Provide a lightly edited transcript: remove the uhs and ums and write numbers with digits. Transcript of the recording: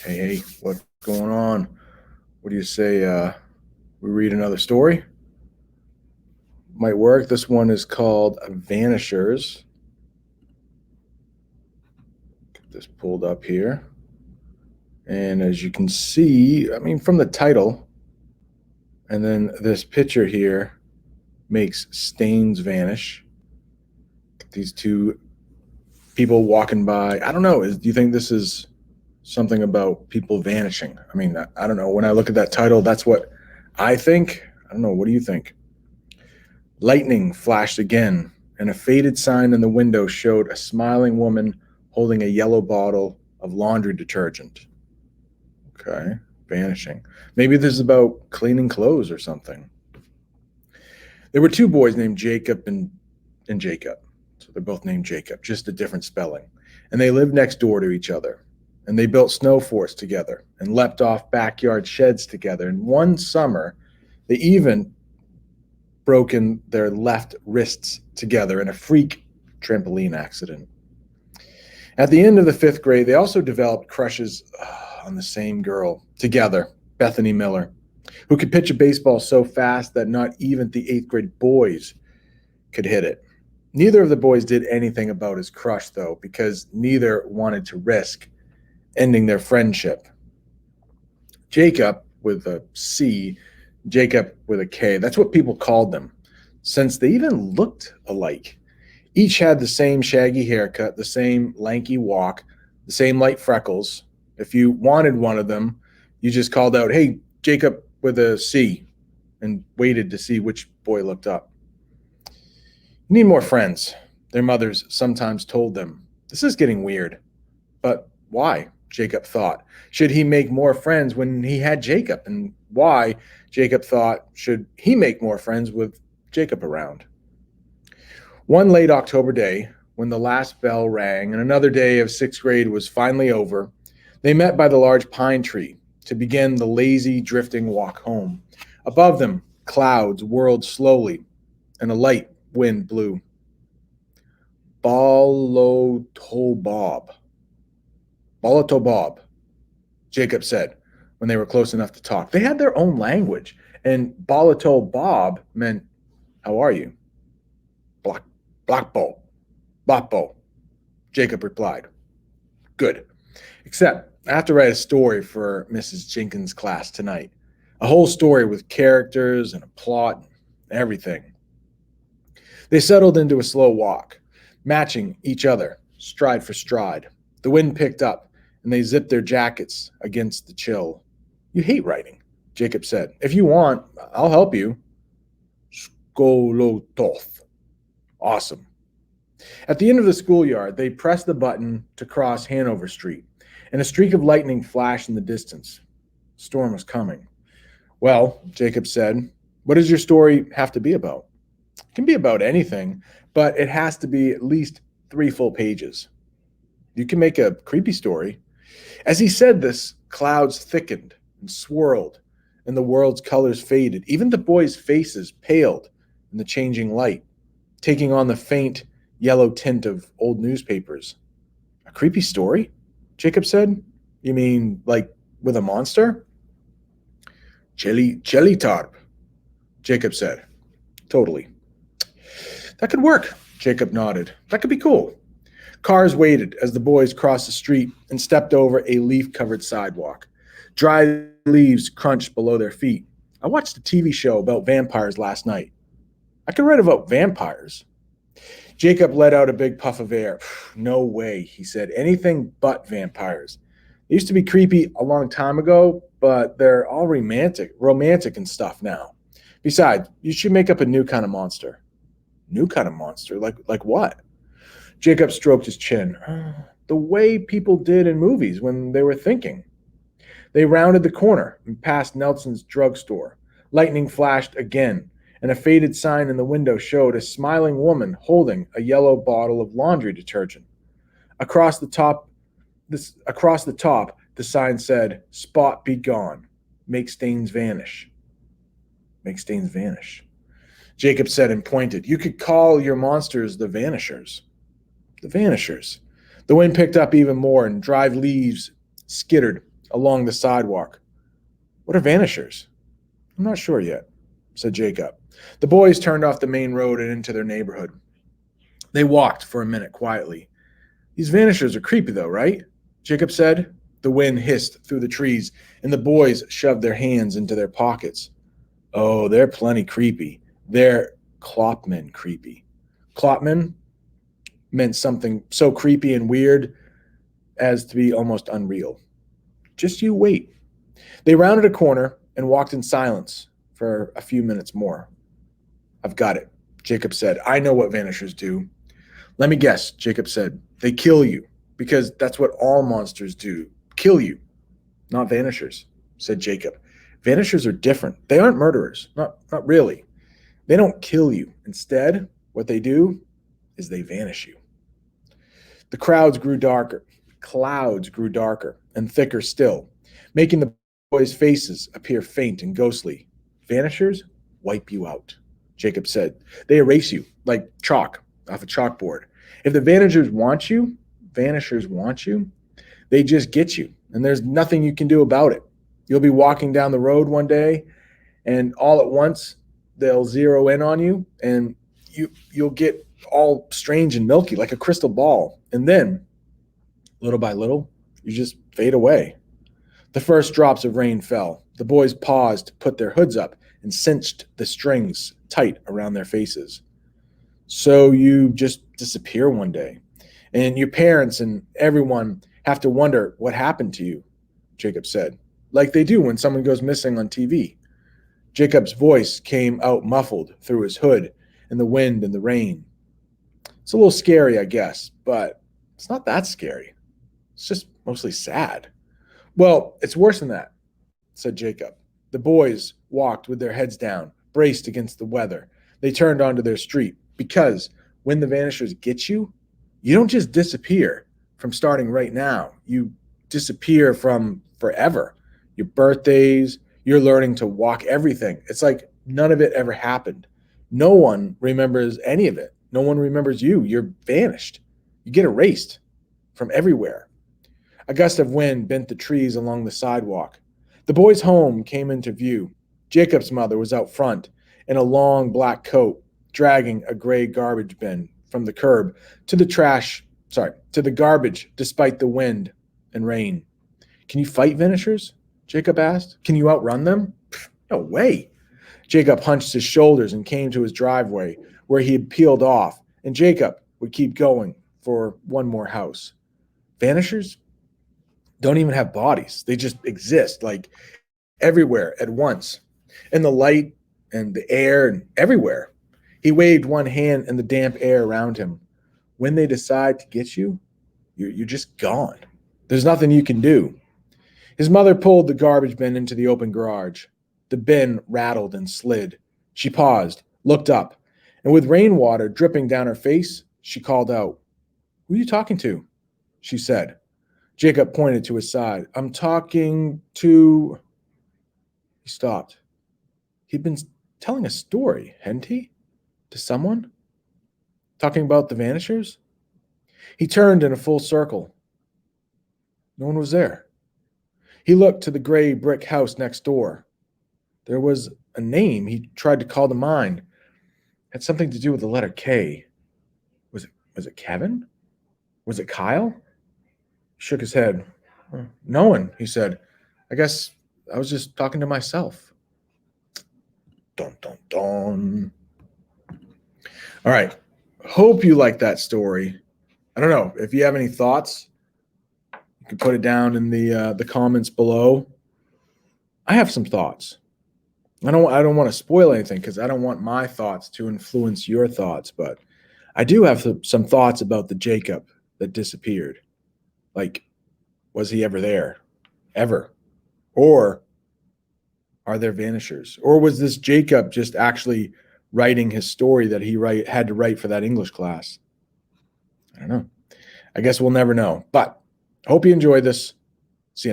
Hey, what's going on? What do you say? We read another story? Might work. This one is called Vanishers. Get this pulled up here. And as you can see, from the title, and then this picture here makes stains vanish. These two people walking by. I don't know. Do you think this is something about people vanishing? I don't know. When I look at that title, that's what I think. I don't know. What do you think? Lightning flashed again, and a faded sign in the window showed a smiling woman holding a yellow bottle of laundry detergent. Okay, vanishing. Maybe this is about cleaning clothes or something. There were two boys named Jacob and Jacob. So they're both named Jacob, just a different spelling. And they lived next door to each other. And they built snow forts together and leapt off backyard sheds together. And one summer, they even broken their left wrists together in a freak trampoline accident. At the end of the fifth grade, they also developed crushes on the same girl together, Bethany Miller, who could pitch a baseball so fast that not even the eighth grade boys could hit it. Neither of the boys did anything about his crush, though, because neither wanted to risk ending their friendship. Jacob, with a C, Jacob with a K, that's what people called them, since they even looked alike. Each had the same shaggy haircut, the same lanky walk, the same light freckles. If you wanted one of them, you just called out, "Hey, Jacob with a C," and waited to see which boy looked up. "You need more friends," their mothers sometimes told them. "This is getting weird." But why? Jacob thought. Should he make more friends when he had Jacob? And why, Jacob thought, should he make more friends with Jacob around? One late October day, when the last bell rang and another day of sixth grade was finally over, they met by the large pine tree to begin the lazy, drifting walk home. Above them, clouds whirled slowly, and a light wind blew. Balotobob. Balotobob, Jacob said when they were close enough to talk. They had their own language, and Balotobob meant, "How are you?" Blackbo. Blackbo, Jacob replied. "Good. Except I have to write a story for Mrs. Jenkins' class tonight. A whole story with characters and a plot and everything." They settled into a slow walk, matching each other, stride for stride. The wind picked up, and they zipped their jackets against the chill. "You hate writing," Jacob said. "If you want, I'll help you." Skolototh. Awesome. At the end of the schoolyard, they pressed the button to cross Hanover Street, and a streak of lightning flashed in the distance. The storm was coming. "Well," Jacob said, "what does your story have to be about?" "It can be about anything, but it has to be at least 3 full pages." "You can make a creepy story." As he said this, clouds thickened and swirled, and the world's colors faded. Even the boys' faces paled in the changing light, taking on the faint yellow tint of old newspapers. "A creepy story?" Jacob said. "You mean like with a monster?" Jelly tarp, Jacob said. "Totally." "That could work," Jacob nodded. "That could be cool." Cars waited as the boys crossed the street and stepped over a leaf-covered sidewalk. Dry leaves crunched below their feet. "I watched a TV show about vampires last night." "I could write about vampires." Jacob let out a big puff of air. "No way," he said. "Anything but vampires. They used to be creepy a long time ago, but they're all romantic and stuff now. Besides, you should make up a new kind of monster." "New kind of monster? Like what?" Jacob stroked his chin. "The way people did in movies when they were thinking." They rounded the corner and passed Nelson's drugstore. Lightning flashed again, and a faded sign in the window showed a smiling woman holding a yellow bottle of laundry detergent. Across the top, the sign said, "Spot be gone. Make stains vanish." Make stains vanish. Jacob said and pointed. "You could call your monsters the Vanishers." The Vanishers. The wind picked up even more, and dry leaves skittered along the sidewalk. What are vanishers? I'm not sure yet, said Jacob. The boys turned off the main road and into their neighborhood. They walked for a minute quietly. These vanishers are creepy, though, right? Jacob said. The wind hissed through the trees, and the boys shoved their hands into their pockets. Oh, they're plenty creepy. They're Klopman creepy. Klopman meant something so creepy and weird as to be almost unreal. Just you wait. They rounded a corner and walked in silence for a few minutes more. I've got it, Jacob said. I know what vanishers do. Let me guess, Jacob said. They kill you, because that's what all monsters do. Kill you. Not vanishers, said Jacob. Vanishers are different. They aren't murderers. Not really. They don't kill you. Instead, what they do is they vanish you. The clouds grew darker and thicker still, making the boys' faces appear faint and ghostly. Vanishers wipe you out, Jacob said. They erase you, like chalk off a chalkboard. If the vanishers want you, they just get you, and there's nothing you can do about it. You'll be walking down the road one day, and all at once, they'll zero in on you, and you'll get all strange and milky like a crystal ball. And then, little by little, you just fade away. The first drops of rain fell. The boys paused to put their hoods up and cinched the strings tight around their faces. So you just disappear one day, and your parents and everyone have to wonder what happened to you, Jacob said, like they do when someone goes missing on TV. Jacob's voice came out muffled through his hood in the wind and the rain. It's a little scary, I guess, but it's not that scary. It's just mostly sad. Well, it's worse than that, said Jacob. The boys walked with their heads down, braced against the weather. They turned onto their street, because when the vanishers get you, you don't just disappear from starting right now. You disappear from forever. Your birthdays, you're learning to walk, everything. It's like none of it ever happened. No one remembers any of it. No one remembers you. You're vanished. You get erased from everywhere. A gust of wind bent the trees along the sidewalk. The boys' home came into view. Jacob's mother was out front in a long black coat, dragging a gray garbage bin from the curb to the garbage despite the wind and rain. Can you fight vanishers? Jacob asked. Can you outrun them? No way. Jacob hunched his shoulders and came to his driveway where he had peeled off, and Jacob would keep going for one more house. Vanishers don't even have bodies. They just exist, like everywhere at once, in the light and the air and everywhere. He waved one hand in the damp air around him. When they decide to get you, you're just gone. There's nothing you can do. His mother pulled the garbage bin into the open garage. The bin rattled and slid. She paused, looked up, and with rainwater dripping down her face, she called out, "Who are you talking to?" she said. Jacob pointed to his side. "I'm talking to..." He stopped. He'd been telling a story, hadn't he? To someone? Talking about the vanishers? He turned in a full circle. No one was there. He looked to the gray brick house next door. There was a name he tried to call to mind. It had something to do with the letter K. Was it Kevin? Was it Kyle? He shook his head. No one, he said. I guess I was just talking to myself. Dun, dun, dun. All right. Hope you like that story. I don't know. If you have any thoughts, you can put it down in the comments below. I have some thoughts. I don't want to spoil anything because I don't want my thoughts to influence your thoughts, but I do have some thoughts about the Jacob that disappeared. Like, was he ever there? Ever? Or are there vanishers? Or was this Jacob just actually writing his story that he had to write for that English class? I don't know. I guess we'll never know. But I hope you enjoyed this. See you next time.